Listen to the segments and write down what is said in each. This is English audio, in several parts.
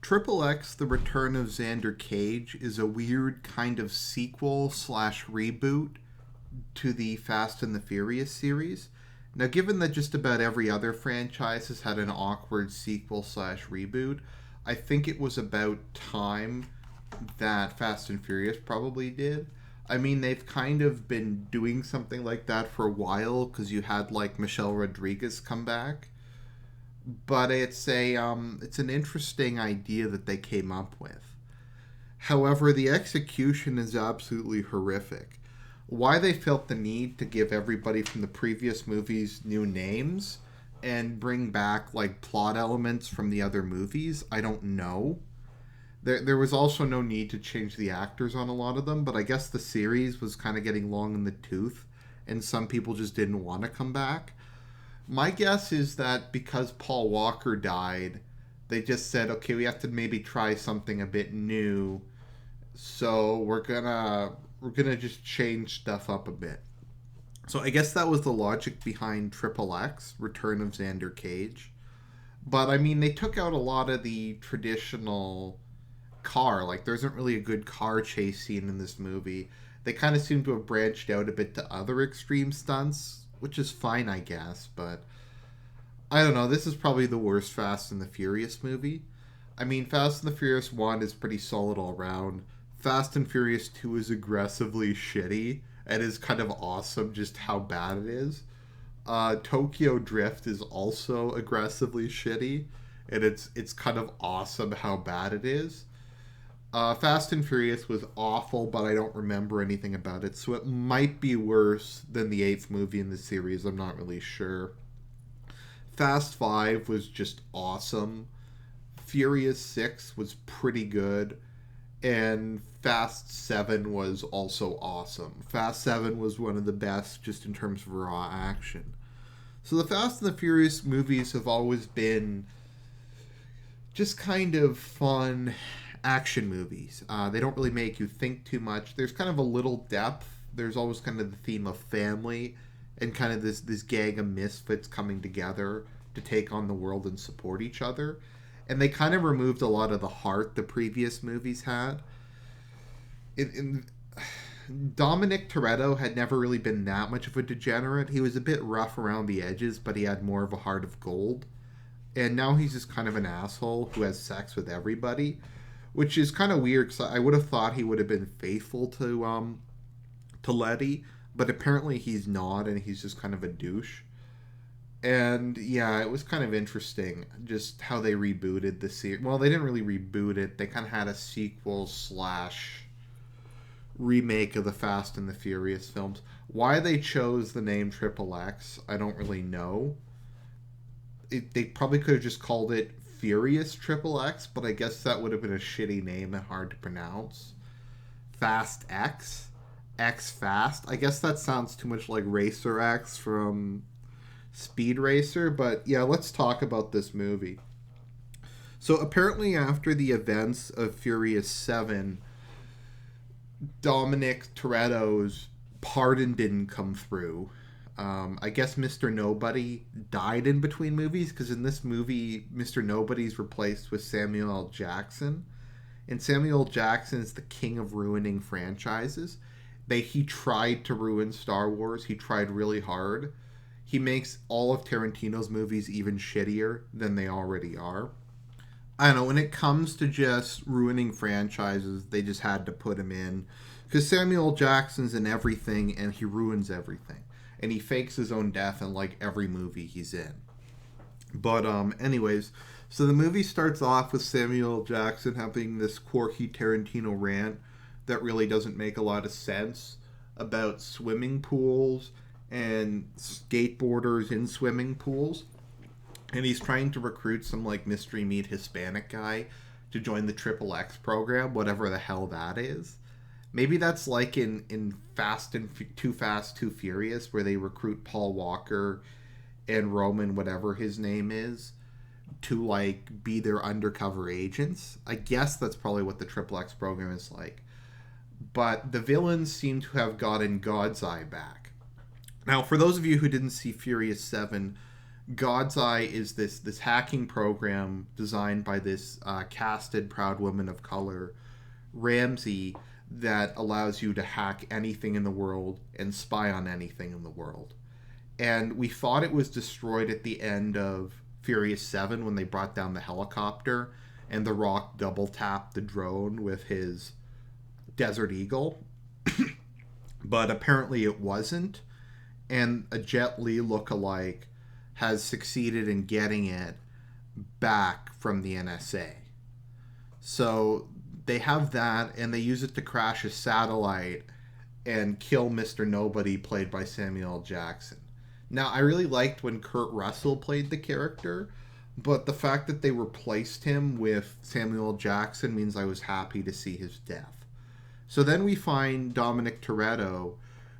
XxX, The Return of Xander Cage is a weird kind of sequel slash reboot to the Fast and the Furious series. Now, given that just about every other franchise has had an awkward sequel slash reboot, I think it was about time that Fast and Furious probably did. I mean, they've kind of been doing something like that for a while because you had like Michelle Rodriguez come back, but it's an interesting idea that they came up with. However, the execution is absolutely horrific. Why they felt the need to give everybody from the previous movies new names and bring back like plot elements from the other movies, I don't know. There was also no need to change the actors on a lot of them, but I guess the series was kind of getting long in the tooth, and some people just didn't want to come back. My guess is that because Paul Walker died, they just said, okay, we have to maybe try something a bit new, so we're gonna just change stuff up a bit. So I guess that was the logic behind XxX, Return of Xander Cage. But I mean, they took out a lot of the traditional car. Like, there isn't really a good car chase scene in this movie. They kind of seem to have branched out a bit to other extreme stunts, which is fine, I guess. But I don't know. This is probably the worst Fast and the Furious movie. I mean, Fast and the Furious 1 is pretty solid all around. Fast and Furious 2 is aggressively shitty and is kind of awesome just how bad it is. Tokyo Drift is also aggressively shitty, and it's kind of awesome how bad it is. Fast and Furious was awful, but I don't remember anything about it, so it might be worse than the 8th movie in the series. I'm not really sure. Fast 5 was just awesome. Furious 6 was pretty good. And Fast 7 was also awesome. Fast 7 was one of the best just in terms of raw action. So the Fast and the Furious movies have always been just kind of fun action movies. They don't really make you think too much. There's kind of a little depth. There's always kind of the theme of family and kind of this gang of misfits coming together to take on the world and support each other. And they kind of removed a lot of the heart the previous movies had. Dominic Toretto had never really been that much of a degenerate. He was a bit rough around the edges, but he had more of a heart of gold. And now he's just kind of an asshole who has sex with everybody, which is kind of weird because I would have thought he would have been faithful to Letty, but apparently he's not, and he's just kind of a douche. And yeah, it was kind of interesting just how they rebooted the series. Well, they didn't really reboot it. They kind of had a sequel slash remake of the Fast and the Furious films. Why they chose the name XxX, I don't really know. They probably could have just called it Furious XxX, but I guess that would have been a shitty name and hard to pronounce. Fast X? X Fast? I guess that sounds too much like Racer X from Speed Racer, but yeah, let's talk about this movie. So apparently after the events of Furious 7, Dominic Toretto's pardon didn't come through. I guess Mr. Nobody died in between movies, because in this movie, Mr. Nobody's replaced with Samuel L. Jackson. And Samuel L. Jackson is the king of ruining franchises. He tried to ruin Star Wars. He tried really hard. He makes all of Tarantino's movies even shittier than they already are. I don't know, when it comes to just ruining franchises, they just had to put him in. Because Samuel Jackson's in everything, and he ruins everything. And he fakes his own death in, like, every movie he's in. But, anyways, so the movie starts off with Samuel Jackson having this quirky Tarantino rant that really doesn't make a lot of sense about swimming pools and skateboarders in swimming pools. And he's trying to recruit some, like, mystery meat Hispanic guy to join the XxX program, whatever the hell that is. Maybe that's like in Fast and Too Fast, Too Furious, where they recruit Paul Walker and Roman, whatever his name is, to, like, be their undercover agents. I guess that's probably what the XxX program is like. But the villains seem to have gotten God's Eye back. Now, for those of you who didn't see Furious 7, God's Eye is this hacking program designed by this casted proud woman of color, Ramsey, that allows you to hack anything in the world and spy on anything in the world. And we thought it was destroyed at the end of Furious 7 when they brought down the helicopter and The Rock double tapped the drone with his Desert Eagle. But apparently it wasn't. And a Jet Li lookalike has succeeded in getting it back from the NSA. So they have that, and they use it to crash a satellite and kill Mr. Nobody, played by Samuel L. Jackson. Now, I really liked when Kurt Russell played the character, but the fact that they replaced him with Samuel L. Jackson means I was happy to see his death. So then we find Dominic Toretto,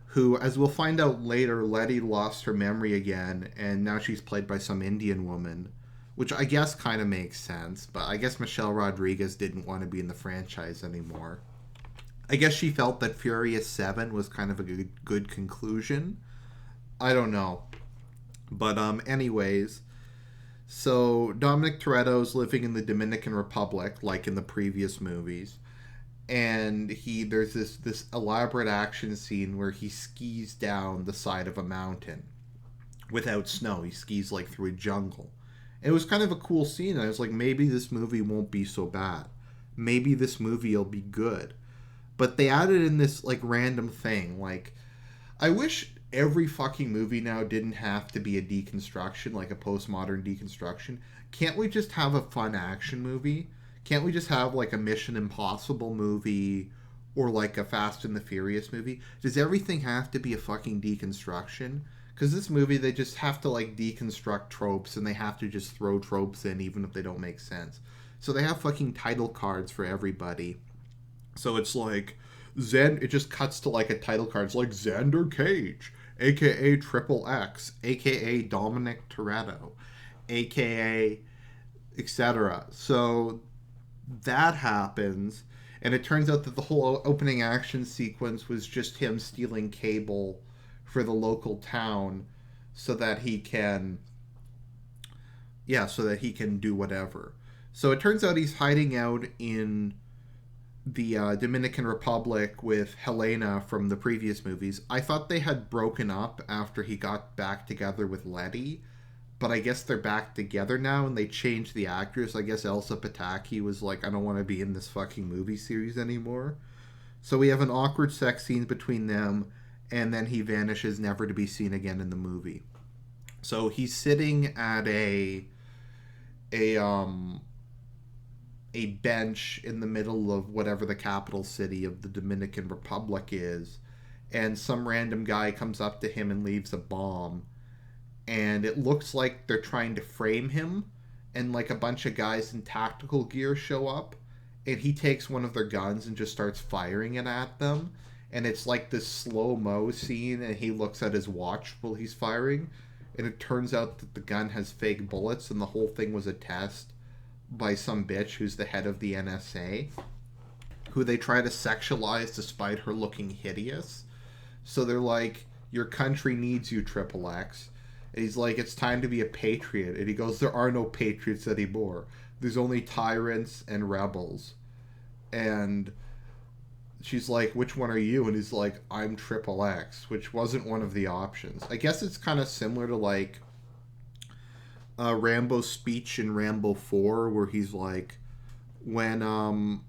who, as we'll find out later, Letty lost her memory again, and now she's played by some Indian woman, which I guess kind of makes sense, but I guess Michelle Rodriguez didn't want to be in the franchise anymore. I guess she felt that Furious 7 was kind of a good conclusion. I don't know. But anyways, so Dominic Toretto's living in the Dominican Republic, like in the previous movies. And there's this elaborate action scene where he skis down the side of a mountain without snow. He skis like through a jungle. And it was kind of a cool scene. I was like, maybe this movie won't be so bad. Maybe this movie will be good. But they added in this like random thing. Like, I wish every fucking movie now didn't have to be a deconstruction, like a postmodern deconstruction. Can't we just have a fun action movie? Can't we just have like a Mission Impossible movie or like a Fast and the Furious movie? Does everything have to be a fucking deconstruction? Because this movie, they just have to like deconstruct tropes, and they have to just throw tropes in even if they don't make sense. So they have fucking title cards for everybody. So it's like it just cuts to like a title card. It's like Xander Cage, aka XxX, aka Dominic Toretto, aka etc. So that happens, and it turns out that the whole opening action sequence was just him stealing cable for the local town so that he can do whatever. So it turns out he's hiding out in the Dominican Republic with Helena from the previous movies. I thought they had broken up after he got back together with Letty, but I guess they're back together now, and they changed the actress. I guess Elsa Pataki was like, I don't want to be in this fucking movie series anymore. So we have an awkward sex scene between them, and then he vanishes, never to be seen again in the movie. So he's sitting at a bench in the middle of whatever the capital city of the Dominican Republic is, and some random guy comes up to him and leaves a bomb, and it looks like they're trying to frame him, and like a bunch of guys in tactical gear show up, and he takes one of their guns and just starts firing it at them, and it's like this slow-mo scene, and he looks at his watch while he's firing, and it turns out that the gun has fake bullets, and the whole thing was a test by some bitch who's the head of the NSA, who they try to sexualize despite her looking hideous. So they're like, your country needs you, XxX. And he's like, it's time to be a patriot. And he goes, there are no patriots anymore. There's only tyrants and rebels. And she's like, which one are you? And he's like, I'm XxX, which wasn't one of the options. I guess it's kind of similar to like Rambo's speech in Rambo 4, where he's like, when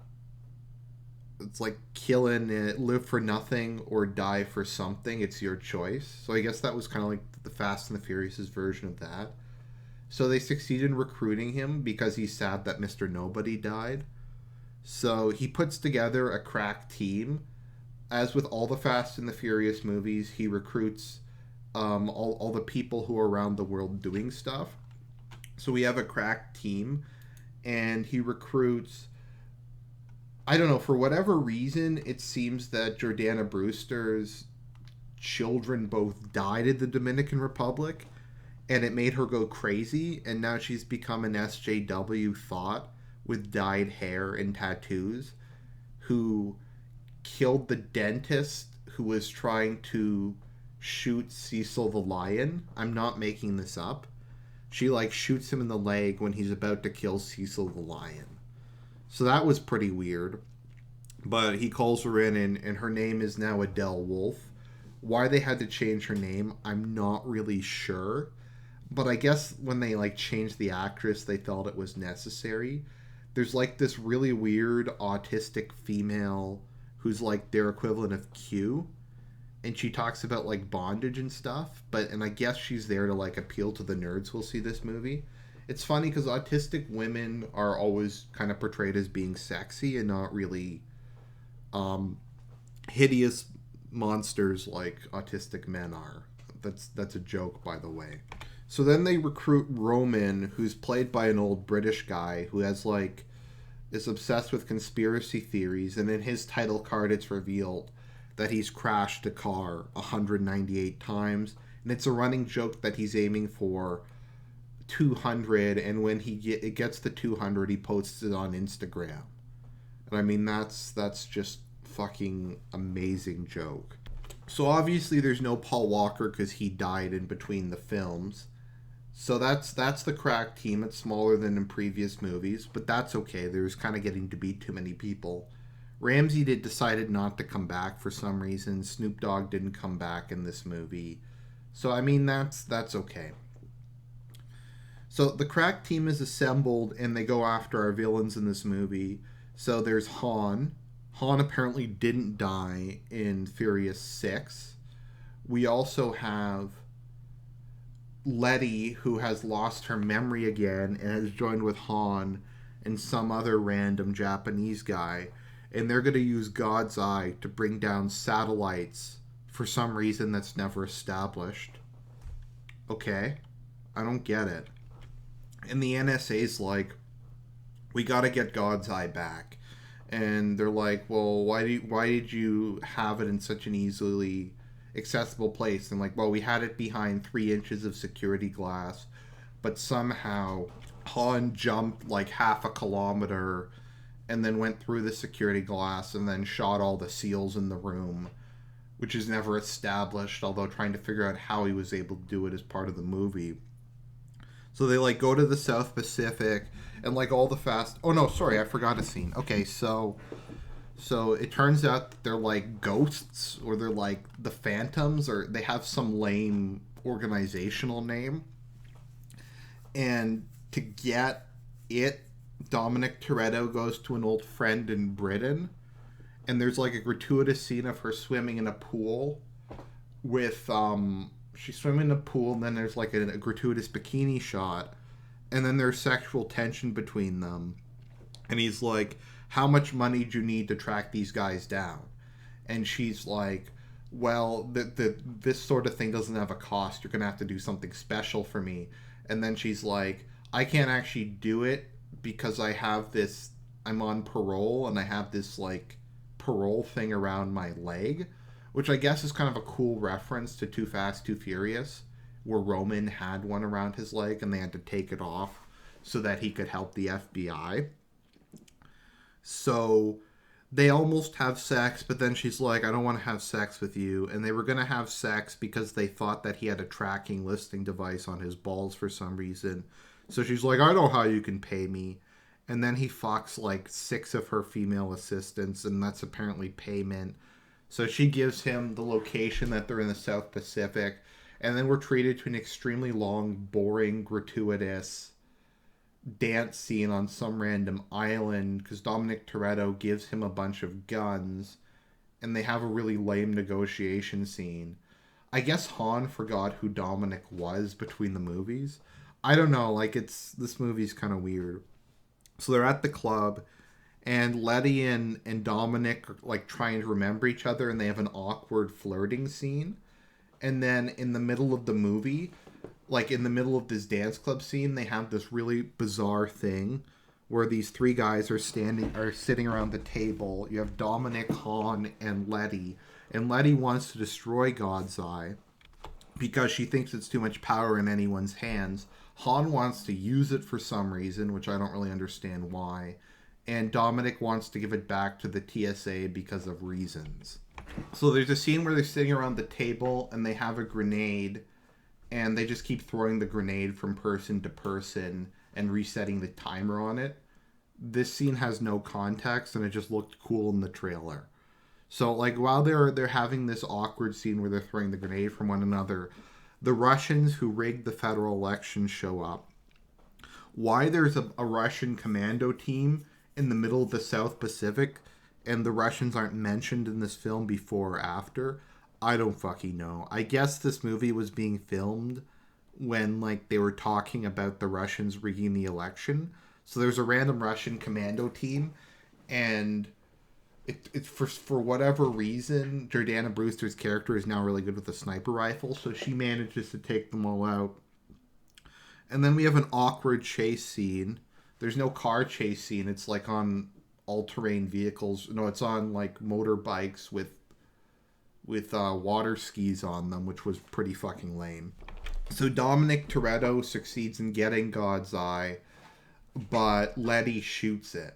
it's like killing it, live for nothing or die for something, it's your choice. So I guess that was kind of like the Fast and the Furious' version of that. So they succeed in recruiting him because he's sad that Mr. Nobody died. So he puts together a crack team. As with all the Fast and the Furious movies, he recruits all the people who are around the world doing stuff. So we have a crack team, and he recruits, I don't know, for whatever reason, it seems that Jordana Brewster's children both died in the Dominican Republic, and it made her go crazy, and now she's become an SJW thought with dyed hair and tattoos, who killed the dentist who was trying to shoot Cecil the Lion. I'm not making this up. she like shoots him in the leg when he's about to kill Cecil the lion. So that was pretty weird. But he calls her in, and her name is now Adele Wolf. Why they had to change her name, I'm not really sure. But I guess when they like changed the actress, they felt it was necessary. There's like this really weird autistic female who's like their equivalent of Q, and she talks about like bondage and stuff. And I guess she's there to like appeal to the nerds who'll see this movie. It's funny because autistic women are always kind of portrayed as being sexy and not really hideous monsters like autistic men are. That's a joke, by the way. So then they recruit Roman, who's played by an old British guy who is obsessed with conspiracy theories, and in his title card it's revealed that he's crashed a car 198 times, and it's a running joke that he's aiming for 200, and when it gets to 200, he posts it on Instagram. And I mean, that's just fucking amazing joke. So obviously there's no Paul Walker because he died in between the films. So that's the crack team. It's smaller than in previous movies, but that's okay. There's kind of getting to be too many people. Ramsey decided not to come back for some reason. Snoop Dogg didn't come back in this movie. So I mean, that's okay. So the crack team is assembled and they go after our villains in this movie. So there's Han. Han apparently didn't die in Furious 6. We also have Letty, who has lost her memory again and has joined with Han and some other random Japanese guy. And they're going to use God's Eye to bring down satellites for some reason that's never established. Okay, I don't get it. And the NSA's like, we got to get God's Eye back. And they're like, well, why did you have it in such an easily accessible place? And like, well, we had it behind 3 inches of security glass, but somehow Han jumped like half a kilometer and then went through the security glass and then shot all the SEALs in the room, which is never established, although trying to figure out how he was able to do it as part of the movie. So they like go to the South Pacific and like all the fast... Oh no, sorry, I forgot a scene. Okay, so it turns out that they're like ghosts, or they're like the Phantoms, or they have some lame organizational name. And to get it, Dominic Toretto goes to an old friend in Britain, and there's like a gratuitous scene of her swimming in a pool with she's swimming in a pool, and then there's like a gratuitous bikini shot, and then there's sexual tension between them, and he's like, how much money do you need to track these guys down? And she's like, well, this sort of thing doesn't have a cost. You're gonna have to do something special for me. And then she's like, I can't actually do it because I'm on parole, and I have this like parole thing around my leg, which I guess is kind of a cool reference to Too Fast, Too Furious, where Roman had one around his leg and they had to take it off so that he could help the FBI. So they almost have sex, but then she's like, I don't want to have sex with you. And they were going to have sex because they thought that he had a tracking listing device on his balls for some reason. So she's like, I know how you can pay me. And then he fucks like 6 of her female assistants, and that's apparently payment. So she gives him the location that they're in the South Pacific, and then we're treated to an extremely long, boring, gratuitous dance scene on some random island because Dominic Toretto gives him a bunch of guns, and they have a really lame negotiation scene. I guess Han forgot who Dominic was between the movies. I don't know, like this movie's kind of weird. So they're at the club, and Letty and Dominic are like trying to remember each other, and they have an awkward flirting scene. And then in the middle of the movie, like in the middle of this dance club scene, they have this really bizarre thing where these 3 guys are sitting around the table. You have Dominic, Han, and Letty wants to destroy God's Eye because she thinks it's too much power in anyone's hands. Han wants to use it for some reason, which I don't really understand why. And Dominic wants to give it back to the TSA because of reasons. So there's a scene where they're sitting around the table and they have a grenade, and they just keep throwing the grenade from person to person and resetting the timer on it. This scene has no context, and it just looked cool in the trailer. So, like, while they're having this awkward scene where they're throwing the grenade from one another, the Russians who rigged the federal election show up. Why there's a Russian commando team in the middle of the South Pacific and the Russians aren't mentioned in this film before or after, I don't fucking know. I guess this movie was being filmed when, like, they were talking about the Russians rigging the election. So there's a random Russian commando team, and it's for whatever reason, Jordana Brewster's character is now really good with a sniper rifle, so she manages to take them all out. And then we have an awkward chase scene. There's no car chase scene. It's like on all-terrain vehicles. No, it's on like motorbikes with water skis on them, which was pretty fucking lame. So Dominic Toretto succeeds in getting God's Eye, but Letty shoots it.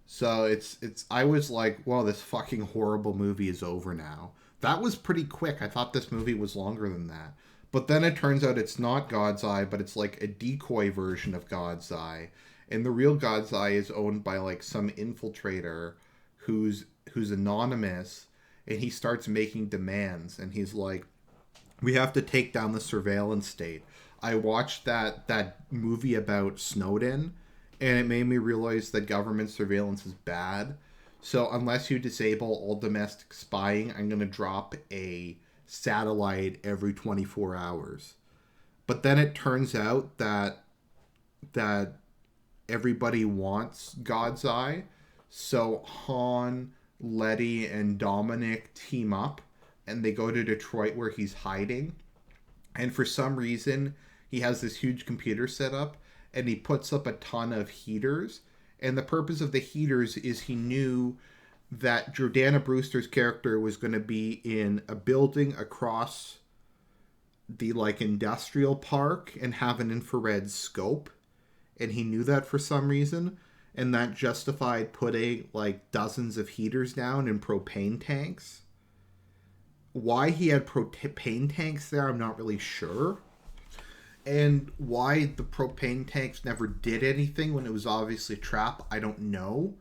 So it's I was like, well, this fucking horrible movie is over now. That was pretty quick. I thought this movie was longer than that. But then it turns out it's not God's Eye, but it's like a decoy version of God's Eye. And the real God's Eye is owned by like some infiltrator who's anonymous, and he starts making demands, and he's like, we have to take down the surveillance state. I watched that movie about Snowden, and it made me realize that government surveillance is bad. So unless you disable all domestic spying, I'm going to drop a satellite every 24 hours. But then it turns out that everybody wants God's Eye. So Han, Letty, and Dominic team up, and they go to Detroit where he's hiding. And for some reason, he has this huge computer set up, and he puts up a ton of heaters. And the purpose of the heaters is he knew that Jordana Brewster's character was going to be in a building across the like industrial park and have an infrared scope. And he knew that for some reason. And that justified putting like dozens of heaters down in propane tanks. Why he had propane tanks there, I'm not really sure. And why the propane tanks never did anything when it was obviously a trap, I don't know.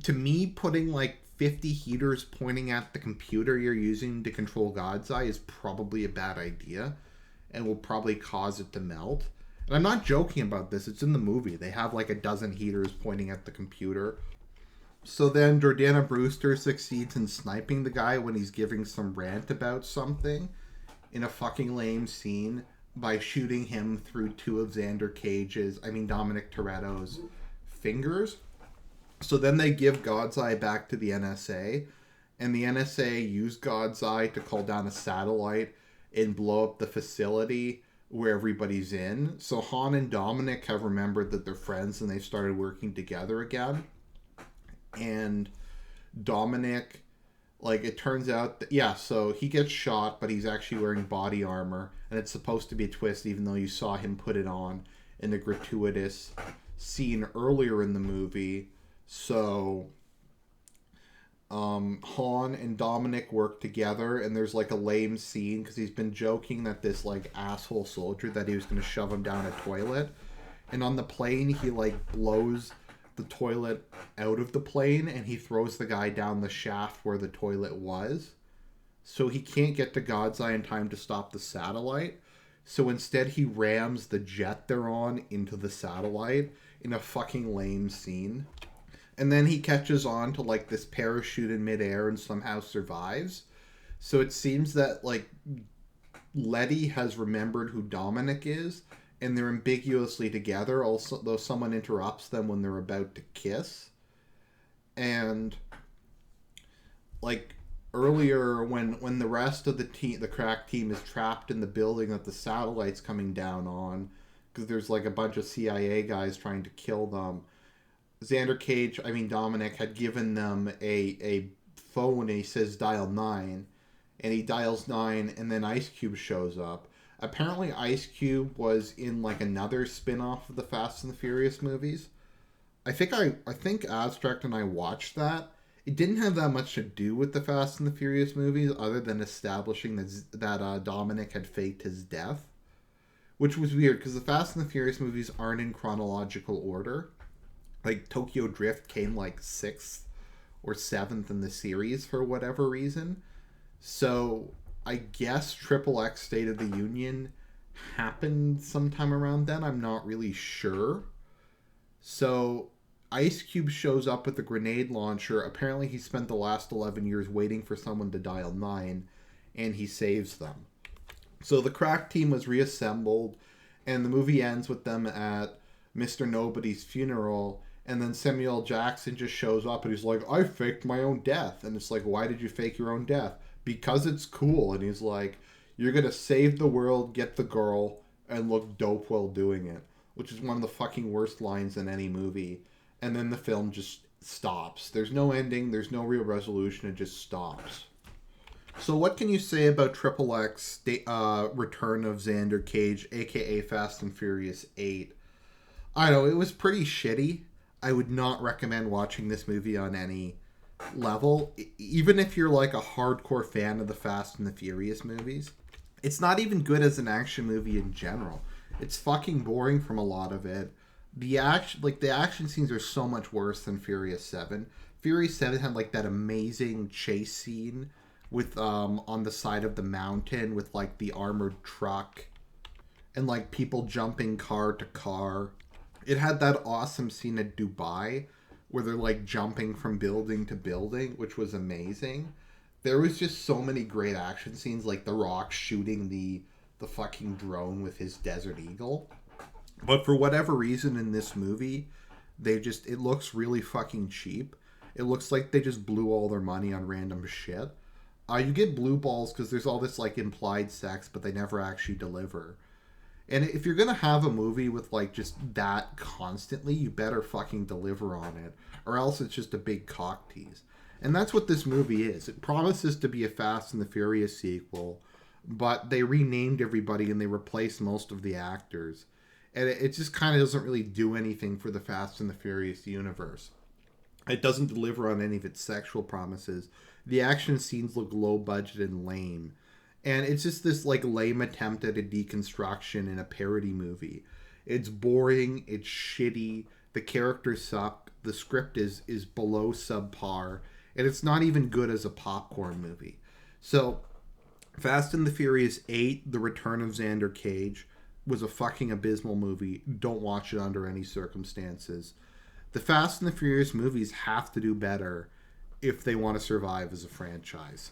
To me, putting like 50 heaters pointing at the computer you're using to control God's Eye is probably a bad idea and will probably cause it to melt. And I'm not joking about this. It's in the movie. They have like a dozen heaters pointing at the computer. So then Jordana Brewster succeeds in sniping the guy when he's giving some rant about something in a fucking lame scene by shooting him through two of Dominic Toretto's fingers. So then they give God's Eye back to the NSA, and the NSA use God's Eye to call down a satellite and blow up the facility where everybody's in. So Han and Dominic have remembered that they're friends and they started working together again. And Dominic, like, it turns out that, yeah, so he gets shot, but he's actually wearing body armor, and it's supposed to be a twist, even though you saw him put it on in a gratuitous scene earlier in the movie. So Han and Dominic work together, and there's like a lame scene because he's been joking that this like asshole soldier that he was going to shove him down a toilet, and on the plane he like blows the toilet out of the plane and he throws the guy down the shaft where the toilet was, so he can't get to God's Eye in time to stop the satellite. So instead he rams the jet they're on into the satellite in a fucking lame scene. And then he catches on to like this parachute in midair and somehow survives. So it seems that like Letty has remembered who Dominic is, and they're ambiguously together, also though someone interrupts them when they're about to kiss. And like earlier when the rest of the team, the crack team, is trapped in the building that the satellite's coming down on, because there's like a bunch of CIA guys trying to kill them, Dominic had given them a phone, and he says dial 9, and he dials 9, and then Ice Cube shows up. Apparently Ice Cube was in like another spin-off of the Fast and the Furious movies. I think Abstract and I watched that. It didn't have that much to do with the Fast and the Furious movies other than establishing that Dominic had faked his death. which was weird because the Fast and the Furious movies aren't in chronological order. Like Tokyo Drift came like 6th or 7th in the series for whatever reason. So I guess XxX State of the Union happened sometime around then. I'm not really sure. So Ice Cube shows up with a grenade launcher. Apparently he spent the last 11 years waiting for someone to dial 9, and he saves them. So the crack team was reassembled, and the movie ends with them at Mr. Nobody's funeral, and then Samuel L. Jackson just shows up and he's like, I faked my own death. And it's like, why did you fake your own death? Because it's cool. And he's like, you're going to save the world, get the girl, and look dope while doing it. Which is one of the fucking worst lines in any movie. And then the film just stops. There's no ending. There's no real resolution. It just stops. So what can you say about XxX Return of Xander Cage, a.k.a. Fast and Furious 8? I don't know. It was pretty shitty. I would not recommend watching this movie on any level. Even if you're like a hardcore fan of the Fast and the Furious movies. It's not even good as an action movie in general. It's fucking boring from a lot of it. The action scenes are so much worse than Furious 7. Furious 7 had like that amazing chase scene with on the side of the mountain with like the armored truck and like people jumping car to car. It had that awesome scene at Dubai where they're like jumping from building to building, which was amazing. There was just so many great action scenes, like The Rock shooting the fucking drone with his Desert Eagle. But for whatever reason in this movie, it looks really fucking cheap. It looks like they just blew all their money on random shit. You get blue balls because there's all this like implied sex, but they never actually deliver. And if you're going to have a movie with like just that constantly, you better fucking deliver on it. Or else it's just a big cock tease. And that's what this movie is. It promises to be a Fast and the Furious sequel, but they renamed everybody and they replaced most of the actors. And it just kind of doesn't really do anything for the Fast and the Furious universe. It doesn't deliver on any of its sexual promises. The action scenes look low budget and lame. And it's just this like lame attempt at a deconstruction in a parody movie. It's boring, it's shitty, the characters suck, the script is below subpar, and it's not even good as a popcorn movie. So, Fast and the Furious 8, The Return of Xander Cage, was a fucking abysmal movie. Don't watch it under any circumstances. The Fast and the Furious movies have to do better if they want to survive as a franchise.